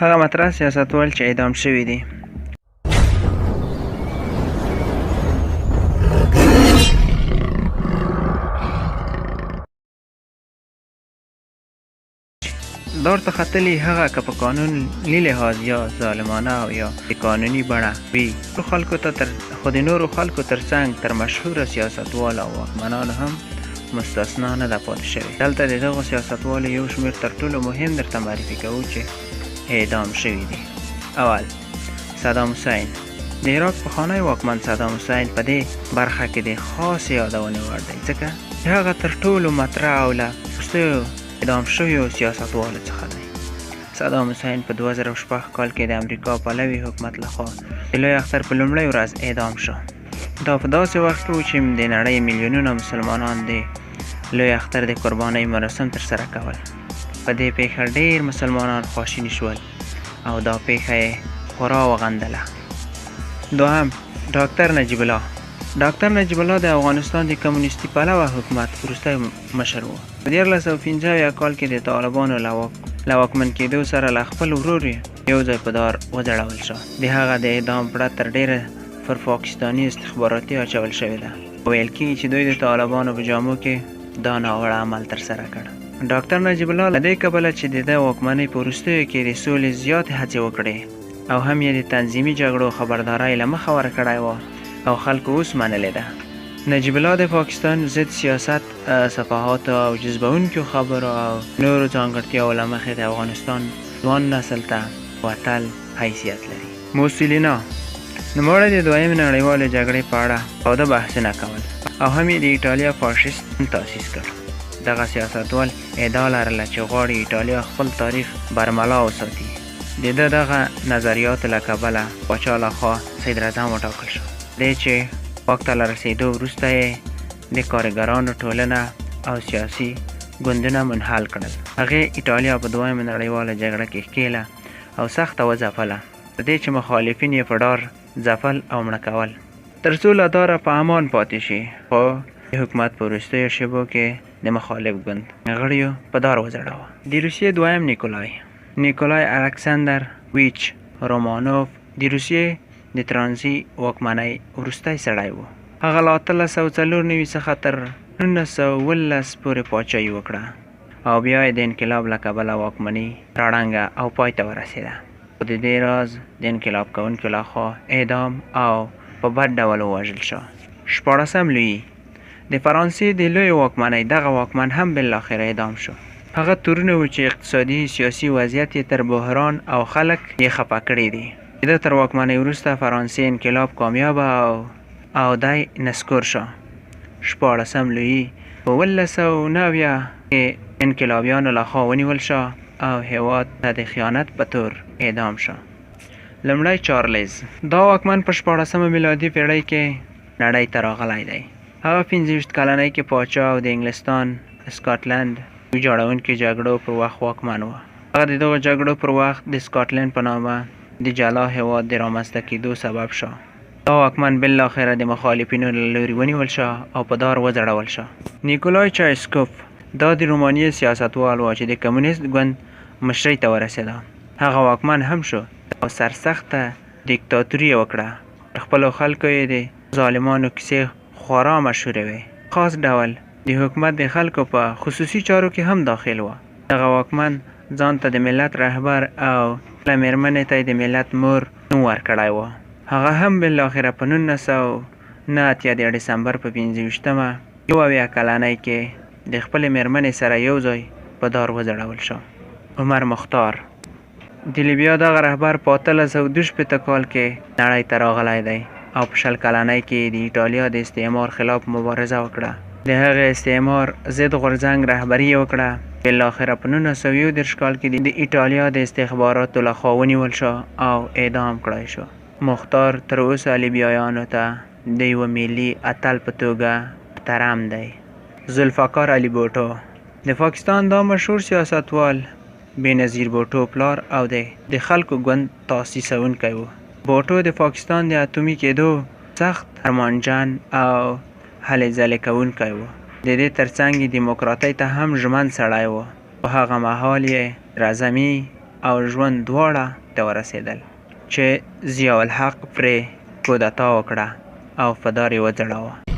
هغه مطرح سیاستوال چې اعدام شوي دي. دا ورته ختلي هغه که په قانوني لحاظ یا ظالمانه او یا د قانوني بڼه وي، خو د نورو خلکو تر څنګ تر مشهوره سیاستوال او واکمنانو هم مستثنا نه ده پاتې شوې. دلته د دغو سیاستوالو یو شمېر تر ټولو مهم درته معرفي کوو چې اعدام شوي دي. اول، صدام حسین. د عراق پخوانی واکمن صدام حسین په دې برخه کې د خاص یادونې وړ دی، ځکه چې هغه تر ټولو مطرح او له وروستیو اعدام شویو سیاستوالو څخه دی. صدام حسین په 2006 کال کې د امریکا پلوي حکومت لخوا د لوی اختر په لومړۍ ورځ اعدام شو. دا په داسې وخت کې و چې د نړۍ میلیونونه مسلمانان د لوی اختر د قربانۍ مراسم ترسره کول. په دې پیښه ډېر مسلمانان خواشیني شول او دا پیښه یې خورا وغندله. دوهم، ډاکټر نجیب الله. ډاکټر نجیب الله د افغانستان د کمونیستي پلوه حکومت وروستی مشر و. په 1915 کال کې د طالبانو له واکمن کېدو سره له خپل ورور یو ځای په دار وځړول شو. د هغه د اعدام پړه تر ډېره پر پاکستاني استخباراتي اچول شوې ده. ویل کېږي چې دوی د طالبانو په جامو کې دا ناوړه عمل ترسره کړ. ډاکټر نجیب الله له دې کبله چې د ده واکمنۍ په وروستیو کې د سولې زیاتې هڅې وکړې او هم یې د تنظیمي جګړو خبرداری له مخه ورکړی و او خلکو اوس منلې ده. نجیب الله د پاکستان ضد سیاست، صفحاتو او جذبونکو خبرو او نورو ځانګړتیاوو له مخې د افغانستان ځوان نسل ته وتل حیثیت لري. موسولینا. نوموړی د دویمې نړیوالې جګړې په اړه تاوده بحثونه کول او هم یې د ایټالیا فاشیست تاسیس کړ. دغه سیاستوال ادعا لرله چې غواړي ایټالیا خپل تاریخ برملا وساتي. د ده دغه نظریاتو له کبله پاچا لخوا صدراعظم وټاکل شو. دی چې واک ته له رسېدو وروسته یې د کارګرانو ټولنه او سیاسي ګوندونه منحل کړل. هغې ایټالیا په دویمه نړیواله جګړه کې ښکېله او سخته وځپله، په دې چې مخالفین یې په ډار ځپل او مړه کول تر څو له داره په امان پاتې شي. خو د حکومت په وروستیو شېبو کې د مخالف ګوند غړیو په دار وځړاوه. د روسیې دویم نیکولای الکساندر ویچ رومانوف د روسیې د ترانزي واکمنۍ وروستی سړی و. هغه له 1894 څخه تر 1912 پورې پاچاهي وکړه او بیا یې د انقلاب له کبله واکمني راړنګه او پای ته ورسېده. خو د دې راز د انقلاب کوونکو لخوا اعدام او په بد ډول ووژل شو. 14 لویي. د فرانسې د لوی واکمنۍ دغه واکمن هم بالاخره اعدام شو. هغه تورونه و چې اقتصادي سیاسي وضعیت یې تر بحران او خلک یې خفه کړي دي. د تر واکمنۍ وروسته فرانسې انقلاب کامیابه او دی نسکور شو. 14 لویي په 1990 کې انقلابیانو لخوا ونیول شو او هېواد ته د خیانت په تور اعدام شو. لومړی چارلز. دا واکمن په 14مه میلادي پیړۍ کې نړۍ ته راغلی دی. هغه 25 کلنۍ کې پاچا او د انګلستان سکاټلند ویجاړونکي جګړو پر وخت واکمن و. هغه د دغو جګړو پر وخت د سکاټلند په نامه د جلا هېواد د رامنځته کېدو سبب شو. دا واکمن بالاخره د مخالفینو له لوري ونیول شو او په دار وځړول شو. نیکولای چایسکوف. دا د رومانیې سیاستوال و چې د کمونیست ګوند مشرۍ ته ورسېده. هغه واکمن هم شو او سرسخته دیکتاتوري یې وکړه. خپلو خلکو یې د ظالمانو کیسې خورا مشهورې وې. خاص ډول د حکومت د خلکو په خصوصي چارو کې هم داخل و. دغه واکمن ځان ته د ملت رهبر او له مېرمنې ته یې د ملت مور نوم ورکړی و. هغه هم بالاخره په 1909 د ډسمبر په 25مه 71 کلنۍ کې د خپلې مېرمنې سره یو ځای په دار وځړول شو. عمر مختار. د لیبیا دغه رهبر په 1812 کال کې نړۍ ته راغلی دی او په 20 کلنۍ کې د ایټالیا د استعمار خلاف مبارزه وکړه. د هغې استعمار ضد غورځنګ رهبري یې وکړه. بالاخره په 1917 کال کې د ایټالیا د استخباراتو لخوا ونیول شو او اعدام کړای شو. مختار تر اوسه لیبیایانو ته د یوه ملي اتل په توګه محترم دی. ذوالفقار علي بوټو. د پاکستان دا مشهور سیاستوال بېنظیر بوټو پلار او د خلکو ګوند تاسیسونکی و. بوټو د پاکستان د اتومي کېدو سخت ارمانجن او هلې ځلې کوونکی و. د دې ترڅنګ یې دیموکراتۍ ته هم ژمن سړی و. په هغه مهال یې رزمي او ژوند دواړه ته ورسېدل چې ضیاءالحق پرې کودتا وکړه او په دار یې وځړاوه.